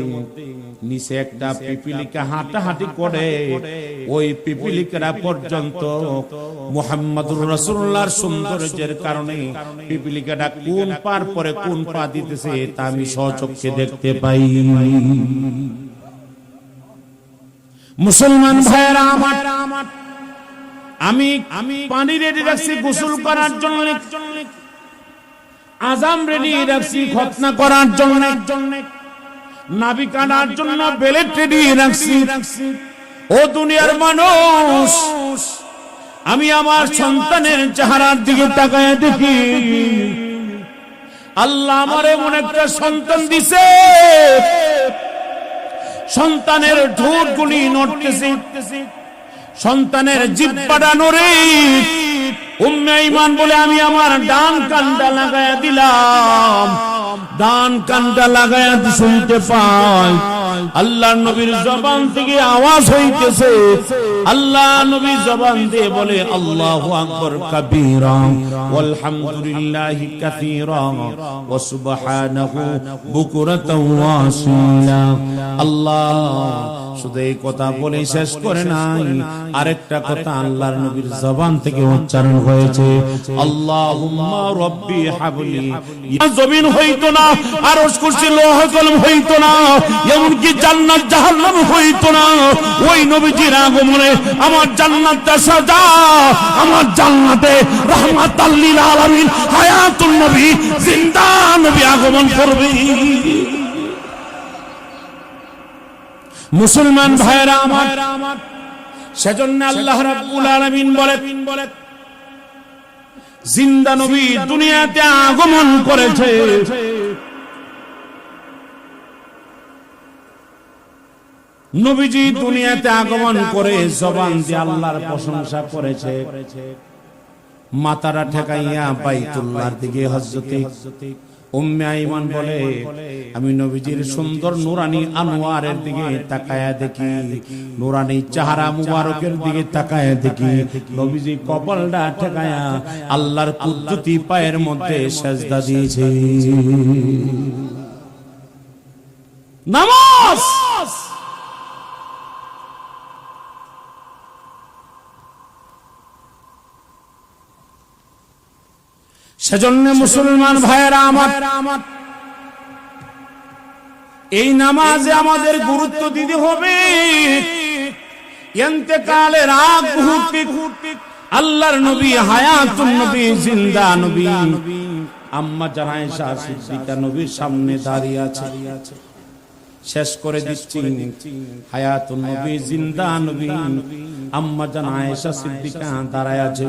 নিচে একটা পিপিলিকা হাঁটাহাঁটি করে, ওই পিপিলিকারা পর্যন্ত মুহাম্মদুর রাসূলুল্লাহর সৌন্দর্যের কারণে পিপিলিকাটা কোন পার পরে কোন পা দিতেছে তা আমি স্বচক্ষে দেখতে পাই। মুসলমান ভাইরা আমার, আমি পানি রেডি রাখছি গোসল করার জন্য, আজাম রেডি রাখছি খতনা করার জন্য, নাভি কাটার জন্য বেলেট রেডি রাখছি। ও দুনিয়ার মানুষ, আমি আমার সন্তানের চেহারার দিকে তাকায় দেখি আল্লাহ আমার এমন একটা সন্তান দিছে, সন্তানের ঠোঁট গুলি নড়তেছে, সন্তানের জিহ্বাটা নড়ে। উম্মে ঈমান বলে আমি আমার ডান কানটা লাগায়া দিলাম, ডান কানটা লাগায়া শুনতে পাই আল্লাহর নবীর জবান থেকে আওয়াজ হইতেছে। আল্লাহ নবী জবান দিয়ে বলে আল্লাহু আকবার কাবীরা ওয়ালহামদুলিল্লাহি কাসীরা ওয়া সুবহানাহু বুকরাতাও ওয়া আসীলা। আল্লাহ শুধু এই কথা বলে শেষ করে নাই, আরেকটা কথা আল্লাহর নবীর জবান থেকে উচ্চারণ হয়েছে আল্লাহুম্মা রাব্বি হাবলি। জমিন হইতো না, আরশ কুরসি লৌহ কলম হইতো না, এমনকি জান্নাত জাহান্নাম হইতো না। ওই নবীজির আগমনে আমার জান্নাতটা সাজা, আমার জান্নাতে রাহমাতাল লিল আলামিন হায়াতুন নবী জিন্দা নবী আগমন করবে। মুসলমান ভাইরা আমার, সেজন্য আল্লাহ রাব্বুল আলামিন বলেন জিন্দা নবী দুনিয়াতে আগমন করেছে। নবীজি দুনিয়াতে আগমন করে জবান দিয়ে আল্লাহর প্রশংসা করেছে। মাথাটা ঠেকাইয়া বাইতুল্লাহর দিকে হযরতে উম্মে আইমান বলে আমি নবীজির সুন্দর নুরানি আনোয়ারের দিকে তাকায়া দেখি, নুরানি চেহারা মুবারকের দিকে তাকায়া দেখি নবীজি কপালটা ঠেকায়া আল্লাহর কুদরতি পায়ের মধ্যে সেজদা দিয়েছে। নামাজ সেজন্য মুসলমান ভাইয়েরা আমার, এই নামাজে আমাদের গুরুত্ব দিতে হবে। ইন্তেকালের আগ মুহূর্তে আল্লাহর নবী হায়াতুন নবী জিন্দা নবী আম্মা জান আয়েশা সিদ্দিকা নবীর সামনে দাঁড়িয়ে আছে। শেষ করে দিচ্ছি, হায়াতুন নবী জিন্দা নবী আম্মা জান আয়েশা সিদ্দিকা দাঁড়ায় আছে।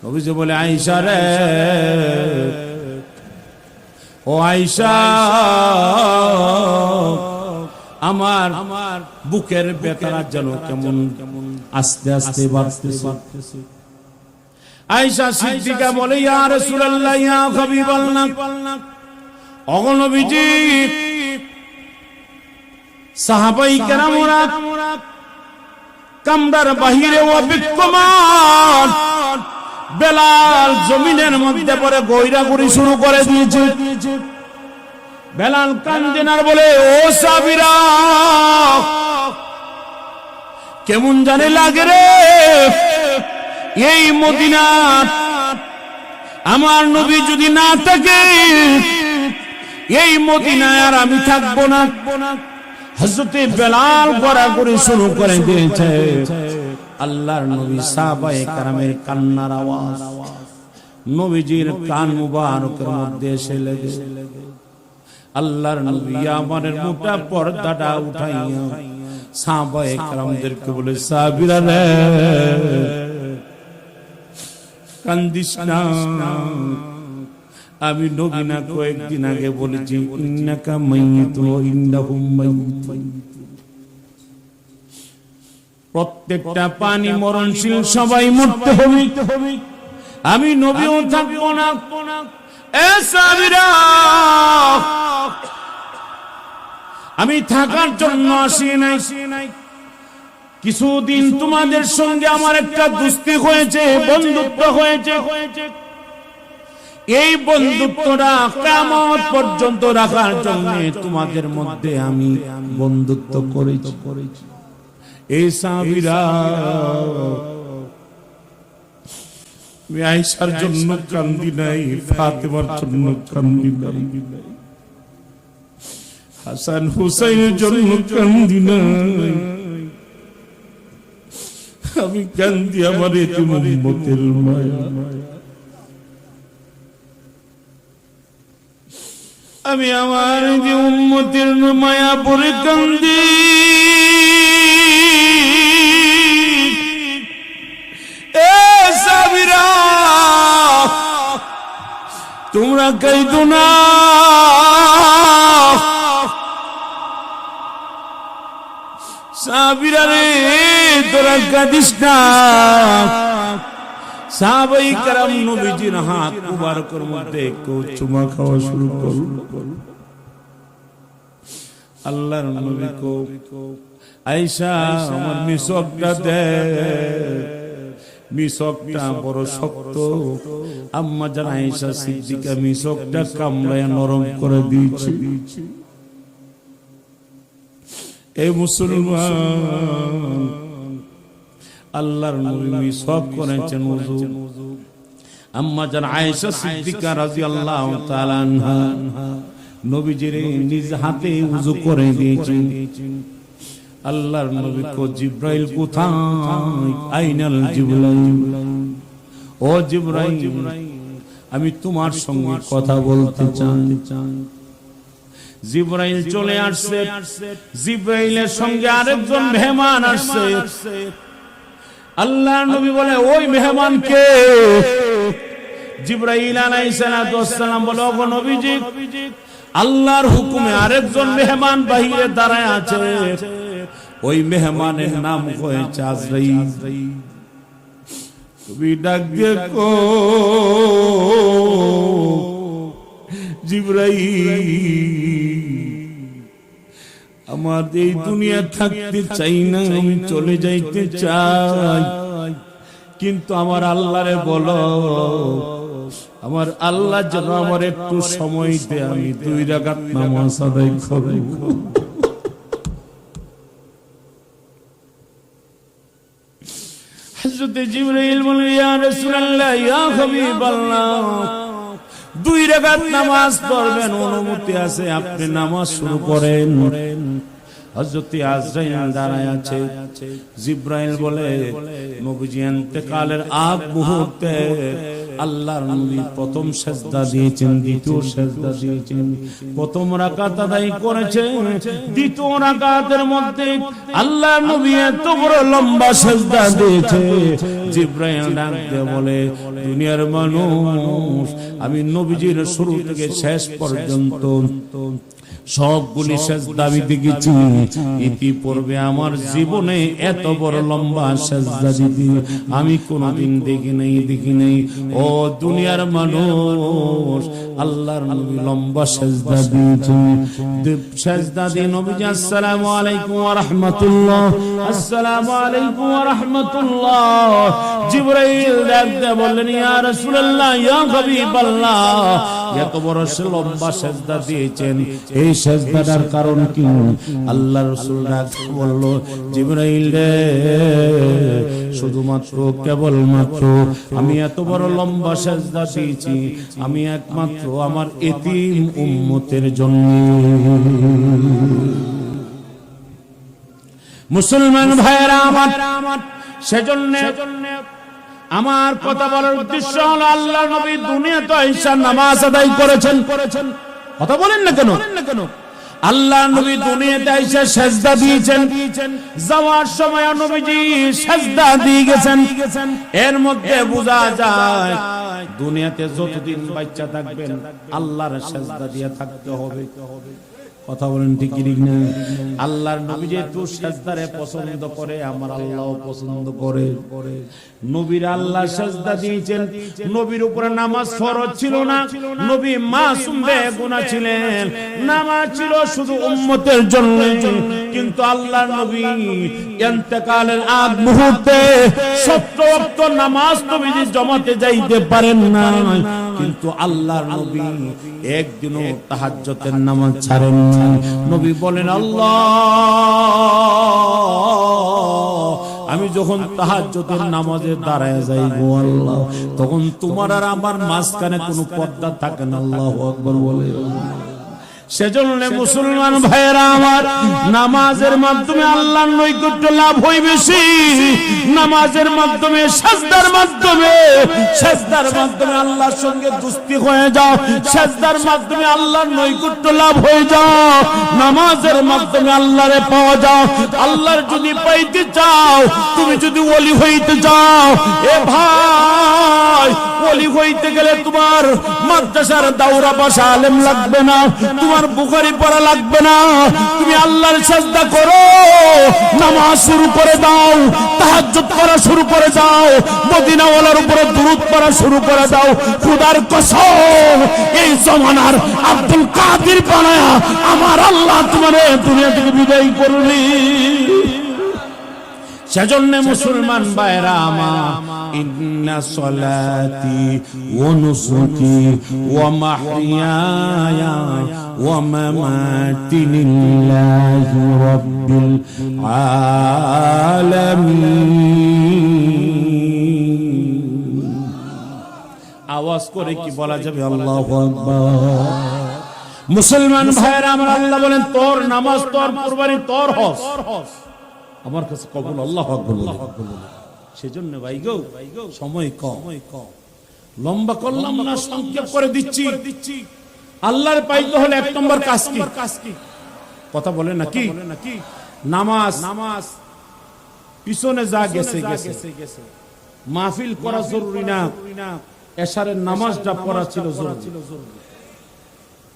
নবীজি বলে আয়েশা রে, ও আয়েশা, আমার বুকের ব্যথাটা যেন কেমন আস্তে আস্তে বাড়তেছে। আয়েশা সিদ্দিকা বলে ইয়া রাসূলুল্লাহ ইয়া হাবিবাল্লাহ, ওগো নবীজি, সাহাবায়ে কেরামরা কামরার বাহিরে অবিক্ষমান বেলাল জমিনের মধ্যে পড়ে গইরাগুড়ি শুরু করে দিয়েছে। বেলাল কান্দেন আর বলে, ও সাহাবীরা, কেমন জানে লাগে রে, এই মদিনা আমার নবী যদি না থাকে, এই মদিনায় আর আমি থাকবো না। হযরতে বেলাল গড়াগড়ি শুরু করে দিয়েছে। আল্লাহর নবী সাহাবায়ে কেরামের কান্নার আওয়াজ নবীজির কান মুবারকের মধ্যে এসে লেগে আল্লাহর নবী আমাদের মোটা পর্দাটা উঠাইয়া সাহাবায়ে কেরামদেরকে বলে, সাহাবীরা রে, কান্দিস না। আমি নবী না কয়েকদিন আগে বলেছি, ইন্নাকা মাইয়িতুন ওয়া ইন্নাহুম মাইয়িতুন। প্রত্যেকটা পানি মরণশীল, সবাই মরতে হবে। আমি নবীও থাকবো না। এ সাহাবীরা, আমি থাকার জন্য আসি নাই। কিছুদিন তোমাদের সঙ্গে আমার একটা দোস্তি হয়েছে, বন্ধুত্ব হয়েছে। এই বন্ধুত্বটা কিয়ামত পর্যন্ত রাখার জন্য তোমাদের মধ্যে আমি বন্ধুত্ব করেছি। এই সাহাবীরা, আমি আয়েশার জন্য কান্দি নাই, ফাতেমার জন্য কান্দি নাই, হাসান হুসাইনের জন্য কান্দি নাই, আমি কান্দি আমার এতিম উম্মতের মায়া। আমি আমার যে উম্মতের মায়া পড়ে কান্দি। তোমরা কাইদো না, সাহাবীরা রে, তোরা কাঁদিস না। সাহাবায়ে কেরাম নবীজির হাত মুবারকের মধ্যে কেউ চুমা খাওয়া শুরু করল। আল্লাহর নবী কো, আয়েশা, আমার মিসকটা দে। মিসকটা বড় শক্ত। আম্মা জান আয়েশা সিদ্দিকা মিসকটা কামড়ায় নরম করে দিয়েছে। এই মুসলমান, আল্লাহর নবী মিসওয়াক করেছেন ওযু। আম্মা জান আয়েশা সিদ্দিকা রাদিয়াল্লাহু তাআলা আনহা নবীজির নিজ হাতে ওযু করে দিয়েছেন। আল্লাহর নবী কো, জিবরাইল কোথায়? আইনাল জিবরাইল? ও জিবরাইল, আমি তোমার সঙ্গে কথা বলতে চাই। জিবরাইল চলে আসছে। জিবরাইলের সঙ্গে আরেকজন মেহমান আসছে। আল্লাহর নবী বলে, ওই মেহমান কে? জিবরাইল আলাইহিস সালাতু ওয়াস সালাম বলে, ওগো নবীজি, আল্লাহর হুকুমে আরেকজন মেহমান বাহিরে দাঁড়ায় আছে। ওই মেহমানের নাম হয়েছে আজরাইল। তুমি ডাক দিয়ে কো, জিবরাইল, আমার এই দুনিয়া থাকতে চাই না, আমি চলে যাইতে চাই, কিন্তু আমার আল্লাহরে বলো, আমার আল্লাহ যেন আমার একটু সময় দেয়, আমি 2 রাকাত নামাজ আদায় করব। হযরত জিবরাইল বলে, ইয়া রাসূলুল্লাহ, ইয়া হাবিবাল্লাহ, 2 রাকাত নামাজ পড়বেন, অনুমতি আছে, আপনি নামাজ শুরু করেন। হযরত আজরাইল দাঁড়ায় আছে। জিবরাইল বলে, নবীজি ইন্তেকালের আগ মুহূর্তে আল্লাহর নবী প্রথম সিজদা দিয়েছেন, দ্বিতীয় সিজদা দিয়েছেন, প্রথম রাকাত আদায় করেছেন, দ্বিতীয় রাকাতের মধ্যে আল্লাহর নবী এত বড় লম্বা সিজদা দিয়েছে। জিবরাইল ডাক দিয়ে বলে, দুনিয়ার মানুষ, আমি নবীজির শুরু থেকে শেষ পর্যন্ত সবগুলি সিজদা আমি দেখেছি, ইতিপূর্বে আমার জীবনে এত বড় লম্বা সিজদা দিতে আমি কোনোদিন দেখি নাই। ও দুনিয়ার মানুষ, আল্লাহর নবী লম্বা সিজদা দিয়েছেন। সিজদা দিয়ে নবীজি আসসালামু আলাইকুম ওয়া রাহমাতুল্লাহ, আসসালামু আলাইকুম ওয়া রাহমাতুল্লাহ। জিবরাইল ডাক দিয়ে বললেন, ইয়া রাসূলুল্লাহ, ইয়া হাবিবাল্লাহ, এত বড় লম্বা সিজদা দিয়েছেন, এই সিজদাটার কারণ কি? আল্লাহর রাসূল ডাক বলল, জিবরাইল রে, শুধুমাত্র কেবলমাত্র আমি এত বড় লম্বা সিজদা দিয়েছি, আমি একমাত্র আমার এতিম উম্মতের জন্য। মুসলমান ভাইরা আমার, সেজন্য আমার কথা বলার উদ্দেশ্য হলো, আল্লাহ নবী দুনিয়াতে আয়েশা নামাজ আদায় করেছেন। কথা বলেন না কেন? আল্লাহ নবী দুনিয়াতে আয়েশা সিজদা দিয়েছেন, যাওয়ার সময় নবীজি সিজদা দিয়ে গেছেন। এর মধ্যে বোঝা যায় দুনিয়াতে যতদিন বাচ্চা থাকবেন আল্লাহর সিজদা দিয়ে থাকতে হবে। কথা বলেন ঠিক কি না? আল্লাহর নবী যেহেতু সিজদারে পছন্দ করে, আমার আল্লাহও পছন্দ করে। নবীর আল্লাহ সিজদা দিয়েছেন, নবীর উপরে নামাজ ফরজ ছিল না, নবী মাসুম বেগুনাহ ছিলেন, নামাজ ছিল শুধু উম্মতের জন্য। কিন্তু আল্লাহর নবী ইন্তেকালের আগ মুহূর্তে 17 ওয়াক্ত নামাজ নবীজি জমাতে যাইতে পারেন না, কিন্তু আল্লাহর নবী একদিনও তাহাজ্জুদের নামাজ ছাড়েন না। নবী বলেন, আল্লাহ, আমি যখন তাহাজ্জুদের নামাজে দাঁড়ায় যাই গো আল্লাহ, তখন তোমার আর আমার মাঝখানে কোনো পর্দা থাকে না। আল্লাহু আকবার বলে। সেজন্য মুসলমান ভাইরা আমার, নামাজের মাধ্যমে আল্লাহর নৈকট্য লাভ হয় বেশি। নামাজের মাধ্যমে, সিজদার মাধ্যমে আল্লাহর সঙ্গে দুস্তি হয়ে যাও, সিজদার মাধ্যমে আল্লাহর নৈকট্য লাভ হয়ে যাও, নামাজের মাধ্যমে আল্লাহরে পাওয়া যাও। আল্লাহর যদি পাইতে চাও, তুমি যদি ওলি হইতে চাও, এ ভাই, ওলি হইতে গেলে তোমার মাদ্রাসার দাওরা পাশা আলেম লাগবে না, তোমার বুখারী পড়া লাগবে না, তুমি আল্লাহর সিজদা করো, নামাজ শুরু করে দাও, তাহাজ্জুদ পড়া শুরু করে দাও, মদিনাওয়ালার উপরে দুরূদ পড়া শুরু করে দাও। খোদার কসম, এই জমানার আব্দুল কাদের বানায়া আমার আল্লাহ তোমারে দুনিয়া থেকে বিদায় করলি। সেজন্য মুসলমান ভাইরা আমার, ইন্না সলাতি ওয়া নুসুকি ওয়া মাহইয়ায়া ওয়া মামাতি লিল্লাহি রাব্বিল আলামিন। আওয়াজ করে কি বলা যাবে? আল্লাহু আকবার। মুসলমান ভাইরা আমার, আল্লাহ বলেন, তোর নামাজ, তোর কুরবানি, তোর হজ আমার কাছে কবুল। আল্লাহু আকবার। সেজন্য ভাই গো, সময় কম, লম্বা করলাম না, সংক্ষেপ করে দিচ্ছি। আল্লাহর পাইতে হলে 1 নম্বর কাজ কি? কথা বলে নাকি? নামাজ পিছনে যা গেছে, মাহফিল করা জরুরি না, এশারের নামাজটা পড়া ছিল জরুরি।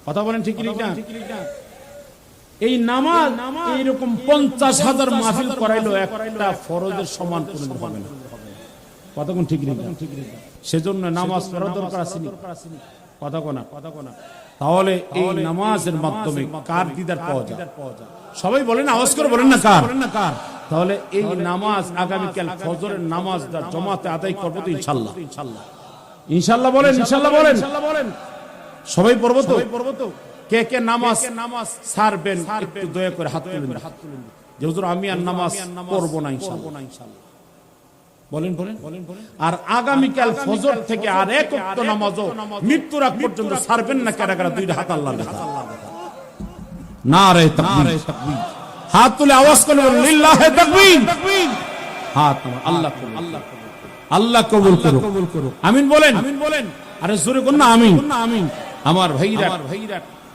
কথা বলেন ঠিক না? এই নামাজ এইরকম 50,000 মাহফিল করাইলো, একটা ফরজের সমান কোনো হবে না। কতক্ষণ ঠিক না? সেজন্য নামাজ পড়া দরকার আছে। কথা কোনা তাহলে এই নামাজের মাধ্যমে কার দিদার পাওয়া যায়? সবাই বলেন, আওয়াজ করে বলেন না কার? তাহলে এই নামাজ আগামীকাল ফজরের নামাজটা জমাতে আদায় করবো তো ইনশাআল্লাহ। ইনশাআল্লাহ বলেন, ইনশাআল্লাহ বলেন। সবাই পড়বো তো? কে কে নামাজ ছাড়বেন একটু দয়া করে হাত তুলেন। যে হুজুর আমি আর নামাজ পড়বো না ইনশাআল্লাহ। বলেন। আর আগামীকাল ফজর থেকে আর এক ওয়াক্ত নামাজও মৃত্যুর আগ পর্যন্ত ছাড়বেন না। কারা কারা দুইটা হাত আল্লাহর কাছে? নারে তাকবীর। হাত তুলে আওয়াজ করে বলেন লিল্লাহি তাকবীর। হাত আল্লাহ কবুল, আল্লাহ কবুল করুক। আমিন বলেন। আরে জোরে কোন না আমিন। আমার ভাইরা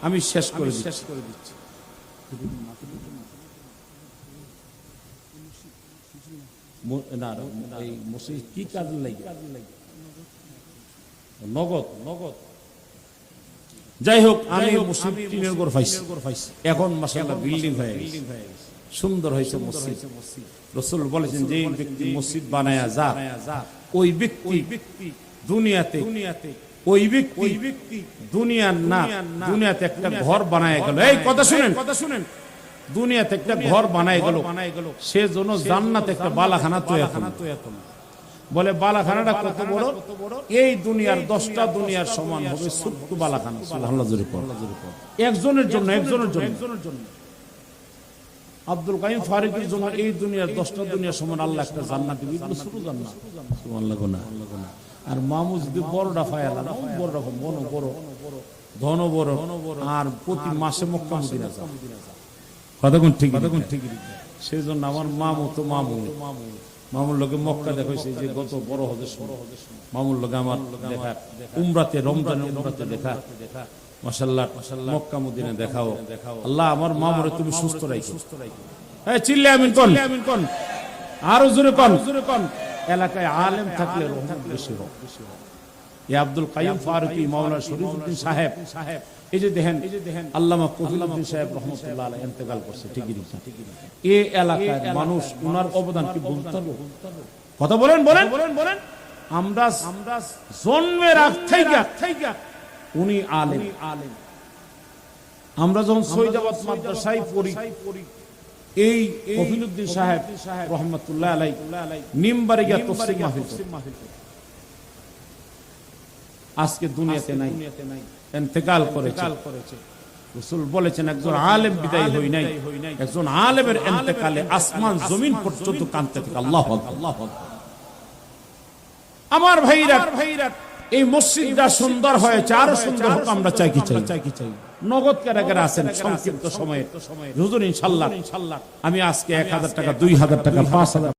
আমি শেষ করে দিচ্ছি। এই মসজিদ কি কাজ লাগে? নগদ। যাই হোক, আমি মসজিদ টিনের ঘর পাইছি, এখন মাশাআল্লাহ বিল্ডিং হয়ে গেছে, সুন্দর হয়েছে মসজিদ। রাসূল বলেছেন যে ব্যক্তি মসজিদ বানায়া যা, ওই ব্যক্তি দুনিয়াতে ওই ব্যক্তি দুনিয়াতে একটা ঘর বানায় গেল। এই কথা শুনেন, দুনিয়াতে একটা ঘর বানায় গেল, সে জন্য জান্নাতে একটা বালাখানা তৈরি করল। বলে বালাখানাটা কত বড়? এই দুনিয়ার 10টা দুনিয়ার সমান হবে ছোট্ট বালাখানা। সুবহানাল্লাহ জোরে পড়। একজনের জন্য। আব্দুল কাইয়ুম ফারুকীর জন্য এই দুনিয়ার 10টা দুনিয়ার সমান আল্লাহ একটা জান্নাত দিবে, ছোট জান্নাত। সুবহানাল্লাহ। আর মামু যদি বড়টা ফায়ালা না, বড় রকম ধন বড়, আর প্রতি মাসে মক্কা মদিনা যায়। কতক্ষণ ঠিক। সেই জন্য আমার মামুর লোকে মক্কা দেখাইছে যে গত বড় হজের সময় মামুর লোকে আমার দেখা, উমরাতে রমজানের উমরাতে দেখা, মাশাআল্লাহ মক্কা মদিনা দেখাও। আল্লাহ আমার মামুরে তুমি সুস্থ রাখো। এই চিল্লে আমিন কোন, আরো জোরে কোন। এলাকায় আলেম থাকলে রহমত বেশি হোক। এই আব্দুল কাইয়ুম ফারুকী, মাওলানা শরীফউদ্দিন সাহেব, এই যে দেখেন আল্লামা কফিলউদ্দিন সাহেব রহমাতুল্লাহ আলাইহি ইন্তেকাল করছে। ঠিকই এই এলাকার মানুষ উনার অবদান কি বলতে হবে? কথা বলেন। আমরা জন্মের আগ থেকে উনি আলেম। আমরা যখন সৈয়দাবাদ মাদ্রাসায় পড়ি, এই কফিলউদ্দিন সাহেব রহমাতুল্লাহ আলাইহি নিমবারে গিয়ে তাফসীর মাহফিল। আজকে দুনিয়াতে নাই, ইন্তেকাল করেছে। রাসূল বলেছেন একজন আলেম বিদায় হই নাই, একজন আলেমের ইন্তেকালে আসমান জমিন পর্যন্ত কাঁদতে থাকে। আল্লাহু আকবার। আমার ভাইরা এই মসজিদটা সুন্দর হয়েছে, আরো সুন্দর হোক আমরা চাই কি চাই। নগদ কারাগারে আছেন সংক্ষিপ্ত সময়ে হুজুর ইনশাআল্লাহ আমি আজকে 1000 টাকা, 2000 টাকা, 5000